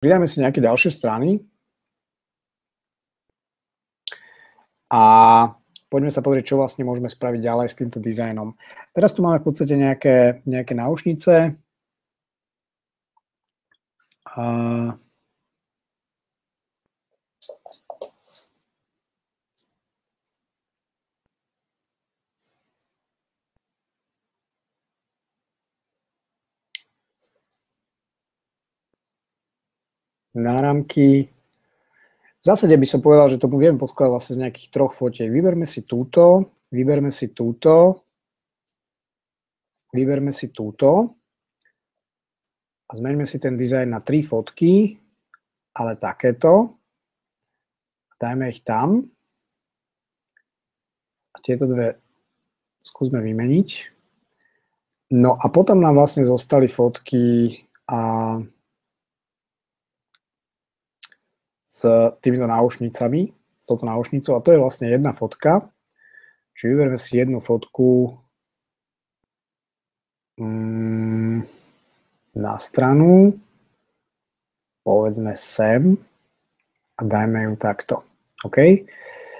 Pridáme si nejaké ďalšie strany a poďme sa pozrieť, čo vlastne môžeme spraviť ďalej s týmto dizajnom. Teraz tu máme v podstate nejaké náušnice. Náramky. V zásade by som povedal, že to vieme poskladať vlastne z nejakých troch fotiek. Vyberme si túto, vyberme si túto, vyberme si túto a zmeňme si ten dizajn na 3 fotky, ale takéto. Dajme ich tam. A tieto dve skúsme vymeniť. No a potom nám vlastne zostali fotky s týmito náušnicami, s touto náušnicou, a to je vlastne jedna fotka. Čiže vyberme si jednu fotku na stranu, povedzme sem a dajme ju takto. OK?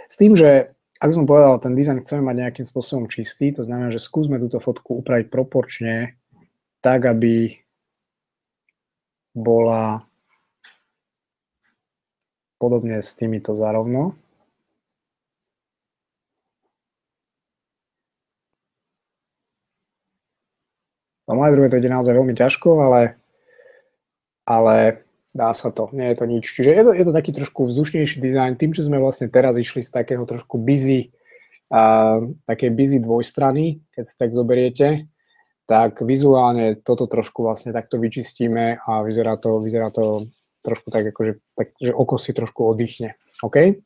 S tým, že ako som povedal, ten dizajn chceme mať nejakým spôsobom čistý, to znamená, že skúsme túto fotku upraviť proporčne tak, aby bola podobne s týmito zarovno. No moje druhé to ide naozaj veľmi ťažko, ale dá sa to, nie je to nič. Čiže je to taký trošku vzdušnejší dizajn, tým, čo sme vlastne teraz išli z takého trošku busy, takej busy dvojstrany, keď si tak zoberiete, tak vizuálne toto trošku vlastne takto vyčistíme a vyzerá to trošku tak, akože, že oko si trošku oddychne. OK?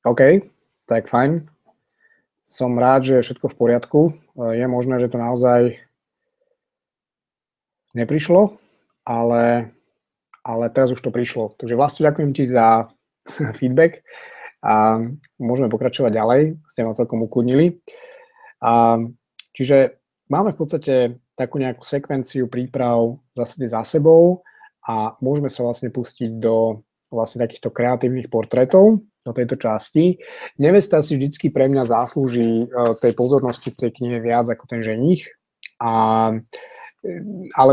OK, tak fajn. Som rád, že je všetko v poriadku. Je možné, že to naozaj neprišlo, ale teraz už to prišlo. Takže Vlasto, ďakujem ti za feedback a môžeme pokračovať ďalej. Ste ma celkom ukludnili. Čiže máme v podstate takú nejakú sekvenciu príprav za sebou a môžeme sa vlastne pustiť do vlastne takýchto kreatívnych portrétov do tejto časti. Nevesta si vždycky pre mňa zaslúži tej pozornosti v tej knihe viac ako ten ženích, ale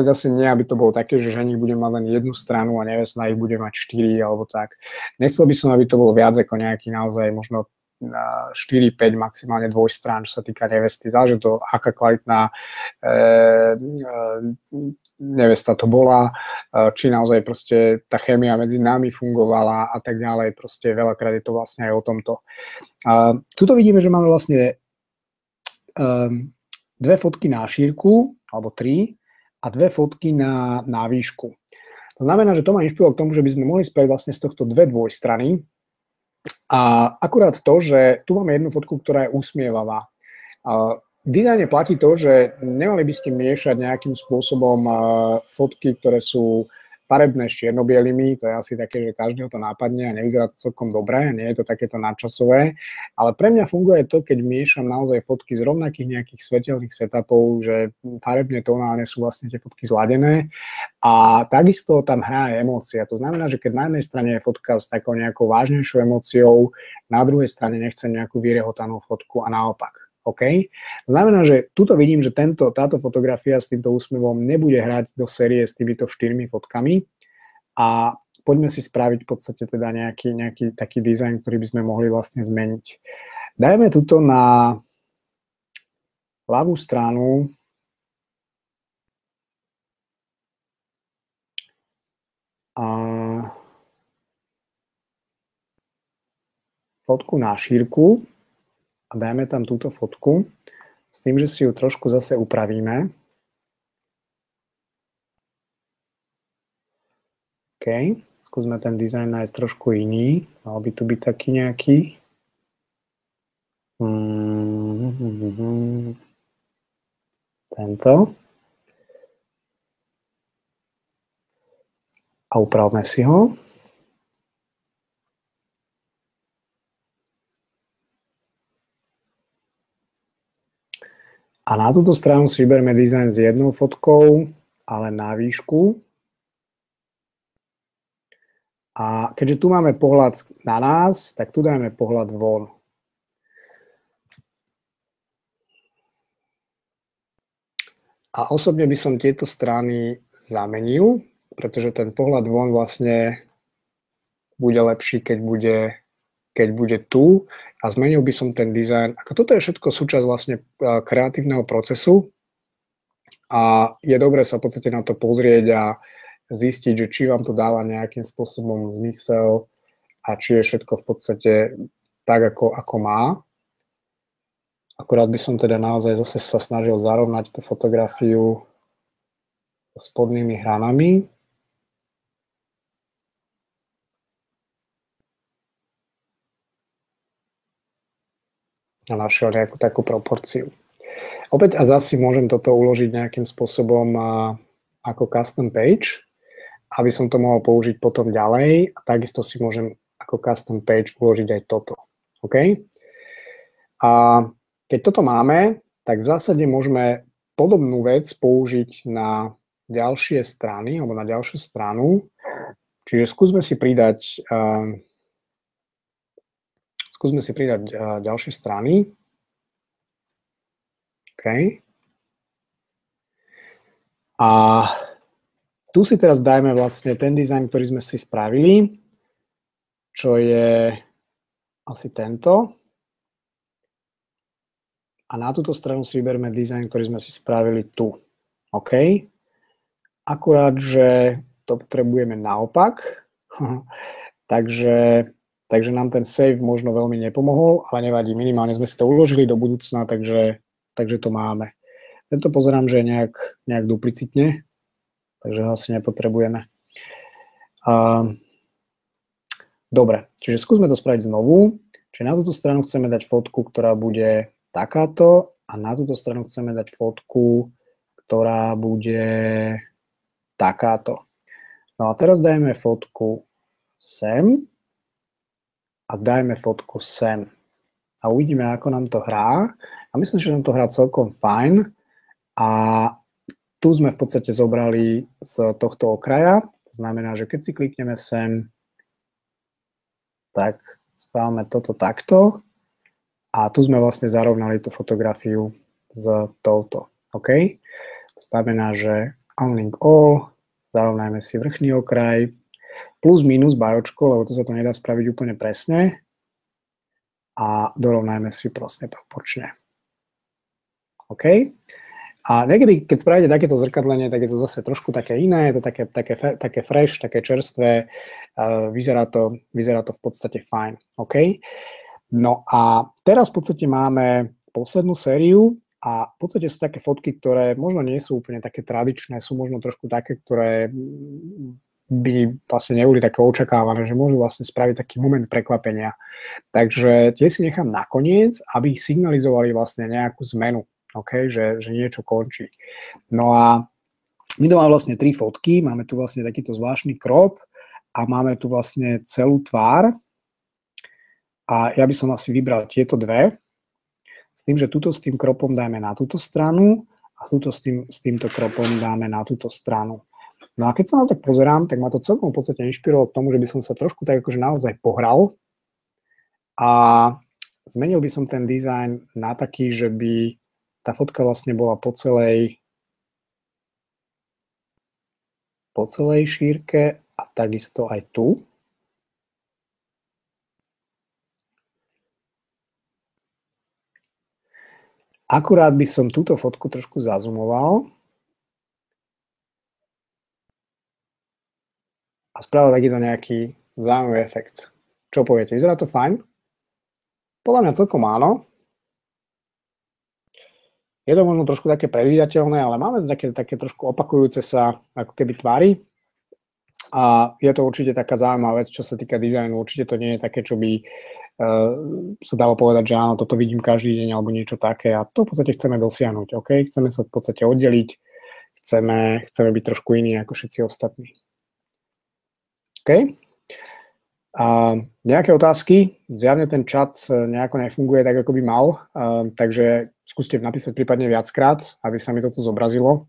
zase nie, aby to bolo také, že ženích bude mať len jednu stranu a nevesta ich bude mať 4 alebo tak. Nechcel by som, aby to bolo viac ako nejaký naozaj možno 4-5, maximálne 2 strán, čo sa týka nevesty. Záleží to, aká kvalitná nevesta to bola, či naozaj proste tá chémia medzi nami fungovala a tak ďalej. Proste veľakrát je to vlastne aj o tomto. Tuto vidíme, že máme vlastne 2 fotky na šírku, alebo 3, a 2 fotky na výšku. To znamená, že to ma inšpirovalo k tomu, že by sme mohli spraviť vlastne z tohto 2 dvojstrany. A akurát to, že tu máme jednu fotku, ktorá je usmievavá. V dizajne platí to, že nemali by ste miešať nejakým spôsobom fotky, ktoré sú farebné s čierno-bielými, to je asi také, že každého to nápadne a nevyzerá to celkom dobre, nie je to takéto nadčasové, ale pre mňa funguje to, keď miešam naozaj fotky z rovnakých nejakých svetelných setupov, že farebne tonálne sú vlastne tie fotky zladené a takisto tam hrá aj emócia. To znamená, že keď na jednej strane je fotka s takou nejakou vážnejšou emóciou, na druhej strane nechcem nejakú vyrehotanú fotku a naopak. OK? Znamená, že tuto vidím, že táto fotografia s týmto úsmevom nebude hrať do série s týmito 4 fotkami a poďme si spraviť v podstate teda nejaký taký dizajn, ktorý by sme mohli vlastne zmeniť. Dajme tuto na ľavú stranu a fotku na šírku. A dajme tam túto fotku s tým, že si ju trošku zase upravíme. OK, skúsme ten dizajn nájsť trošku iný. Mal by tu byť taký nejaký. Tento. A upravme si ho. A na túto stranu si vyberme dizajn s jednou fotkou, ale na výšku. A keďže tu máme pohľad na nás, tak tu dajme pohľad von. A osobne by som tieto strany zamenil, pretože ten pohľad von vlastne bude lepší, keď bude tu, a zmenil by som ten dizajn. Ako toto je všetko súčasť vlastne kreatívneho procesu a je dobré sa v podstate na to pozrieť a zistiť, že či vám to dáva nejakým spôsobom zmysel a či je všetko v podstate tak, ako má. Akurát by som teda naozaj zase sa snažil zarovnať tú fotografiu so spodnými hranami. A našiel nejakú takú proporciu. Opäť a zase môžem toto uložiť nejakým spôsobom ako custom page, aby som to mohol použiť potom ďalej, a takisto si môžem ako custom page uložiť aj toto. OK? A keď toto máme, tak v zásade môžeme podobnú vec použiť na ďalšie strany alebo na ďalšiu stranu. Čiže skúsme si pridať ďalšie strany. OK. A tu si teraz dajme vlastne ten dizajn, ktorý sme si spravili, čo je asi tento. A na túto stranu si vyberme dizajn, ktorý sme si spravili tu. OK. Akurát, že to potrebujeme naopak. takže nám ten save možno veľmi nepomohol, ale nevadí, minimálne sme si to uložili do budúcna, takže to máme. Tento pozerám, že je nejak duplicitne, takže ho asi nepotrebujeme. Dobre, čiže skúsme to spraviť znovu. Čiže na túto stranu chceme dať fotku, ktorá bude takáto, a na túto stranu chceme dať fotku, ktorá bude takáto. No a teraz dajme fotku sem a dajme fotku sem. A uvidíme, ako nám to hrá. A myslím, že nám to hrá celkom fajn. A tu sme v podstate zobrali z tohto okraja. To znamená, že keď si klikneme sem, tak spávame toto takto. A tu sme vlastne zarovnali tú fotografiu s touto. OK? To znamená, že unlink all, zarovnajme si vrchný okraj, plus minus bajočko, lebo to sa to nedá spraviť úplne presne, a dorovnajme si proste proporčne. OK? A niekedy, keď spravíte takéto zrkadlenie, tak je to zase trošku také iné, je to také fresh, také čerstvé, vyzerá to v podstate fajn. OK? No a teraz v podstate máme poslednú sériu a v podstate sú také fotky, ktoré možno nie sú úplne také tradičné, sú možno trošku také, ktoré by vlastne neboli také očakávané, že môžu vlastne spraviť taký moment prekvapenia. Takže tie si nechám nakoniec, aby signalizovali vlastne nejakú zmenu, okay? že niečo končí. No a my tu máme vlastne 3 fotky, máme tu vlastne takýto zvláštny crop a máme tu vlastne celú tvár. A ja by som asi vybral tieto dve, s tým, že túto s tým kropom dáme na túto stranu a túto s týmto kropom dáme na túto stranu. No a keď sa na to tak pozerám, tak ma to celkom v podstate inšpirovalo k tomu, že by som sa trošku tak akože naozaj pohral a zmenil by som ten dizajn na taký, že by tá fotka vlastne bola po celej šírke a takisto aj tu. Akurát by som túto fotku trošku zazumoval a spravil takýto nejaký zaujímavý efekt. Čo poviete? Vyzerá to fajn? Podľa mňa celkom áno. Je to možno trošku také predvídateľné, ale máme také trošku opakujúce sa ako keby tvary. A je to určite taká zaujímavá vec, čo sa týka dizajnu. Určite to nie je také, čo by sa dalo povedať, že áno, toto vidím každý deň alebo niečo také, a to v podstate chceme dosiahnuť, OK? Chceme sa v podstate oddeliť, chceme byť trošku iní ako všetci ostatní. OK? A nejaké otázky? Zjavne ten chat nejako nefunguje tak, ako by mal, takže skúste napísať prípadne viackrát, aby sa mi toto zobrazilo.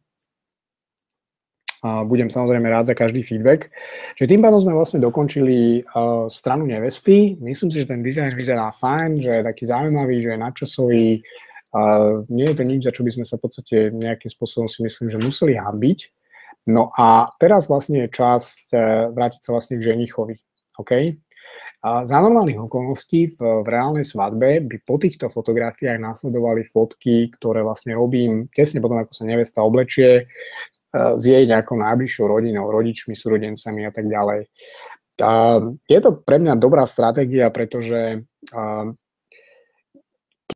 Budem samozrejme rád za každý feedback. Čiže tým pádom sme vlastne dokončili stranu nevesty. Myslím si, že ten dizajn vyzerá fajn, že je taký zaujímavý, že je nadčasový. Nie je to nič, za čo by sme sa v podstate nejakým spôsobom si myslím, že museli hanbiť. No a teraz vlastne je čas vrátiť sa vlastne k ženichovi. Okay? A za normálnych okolností v reálnej svadbe by po týchto fotografiách následovali fotky, ktoré vlastne robím tesne potom, ako sa nevesta oblečie, s jej nejakou najbližšou rodinou, rodičmi, súrodencami a tak ďalej. Je to pre mňa dobrá stratégia, pretože